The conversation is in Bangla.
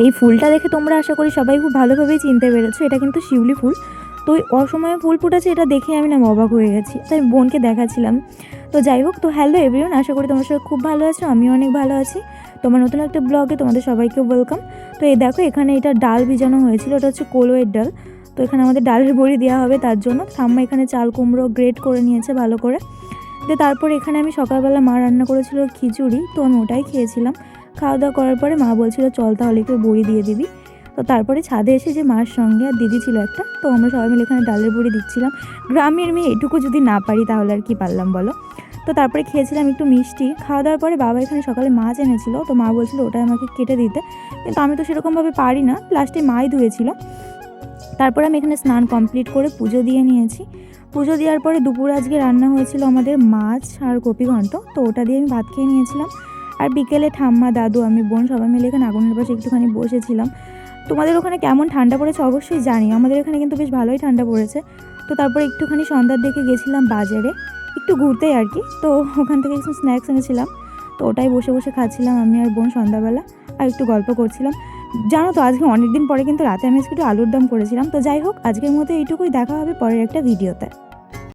এই ফুলটা দেখে তোমরা আশা করি সবাই খুব ভালোভাবেই চিনতে পেরেছো, এটা কিন্তু শিউলি ফুল। তো ওই অসময়ে ফুল ফুটেছে এটা দেখে আমি না অবাক হয়ে গেছি, তাই বোনকে দেখাচ্ছিলাম। তো যাই হোক, তো হ্যালো এভরিওয়ান, আশা করি তোমার সবাই খুব ভালো আছো, আমিও অনেক ভালো আছি। তোমার নতুন একটা ব্লগে তোমাদের সবাইকে ওয়েলকাম। তো এই দেখো এখানে এটা ডাল ভিজানো হয়েছিল, এটা হচ্ছে কলইয়ের ডাল। তো এখানে আমাদের ডালের বড়ি দেওয়া হবে, তার জন্য ঠাম্মা এখানে চাল কুমড়ো গ্রেট করে নিয়েছে ভালো করে। দিয়ে তারপর এখানে আমি সকালবেলা মা রান্না করেছিল খিচুড়ি, তো আমি ওটাই খেয়েছিলাম। খাওয়া দাওয়া করার পরে মা বলছিল চল তাহলে একটু বড়ি দিয়ে দিবি। তো তারপরে ছাদে এসে যে মার সঙ্গে আর দিদি ছিল একটা, তো আমরা সবাই মিলে এখানে ডালের বড়ি দিচ্ছিলাম। গ্রামের মেয়ে এটুকু যদি না পারি তাহলে আর কি পারলাম বলো। তো তারপরে খেয়েছিলাম একটু মিষ্টি। খাওয়া দাওয়ার পরে বাবা এখানে সকালে মাছ এনেছিল, তো মা বলছিল ওটাই আমাকে কেটে দিতে, কিন্তু আমি তো সেরকমভাবে পারি না, লাস্টে মাই ধুয়েছিল। তারপরে আমি এখানে স্নান কমপ্লিট করে পুজো দিয়ে নিয়েছি। পুজো দেওয়ার পরে দুপুরে আজকে রান্না হয়েছিল আমাদের মাছ আর কপি ঘন্ট, তো ওটা দিয়ে আমি ভাত খেয়ে নিয়েছিলাম। আর বিকেলে ঠাম্মা দাদু আমি বোন সবাই মিলে এখানে আগুনের পাশে একটুখানি বসেছিলাম। তোমাদের ওখানে কেমন ঠান্ডা পড়েছে অবশ্যই জানি, আমাদের এখানে কিন্তু বেশ ভালোই ঠান্ডা পড়েছে। তো তারপরে একটুখানি সন্ধ্যার দিকে গেছিলাম বাজারে একটু ঘুরতেই আর কি, তো ওখান থেকে কিছু স্ন্যাক্স এনেছিলাম। তো ওটাই বসে বসে খাচ্ছিলাম আমি আর বোন সন্ধ্যাবেলা, আর একটু গল্প করছিলাম। জানো তো আজকে অনেক দিন পরে কিন্তু রাতে আমি আজকে একটু আলুর দম করেছিলাম। তো যাই হোক, আজকের মতো এইটুকুই, দেখা হবে পরের একটা ভিডিওতে।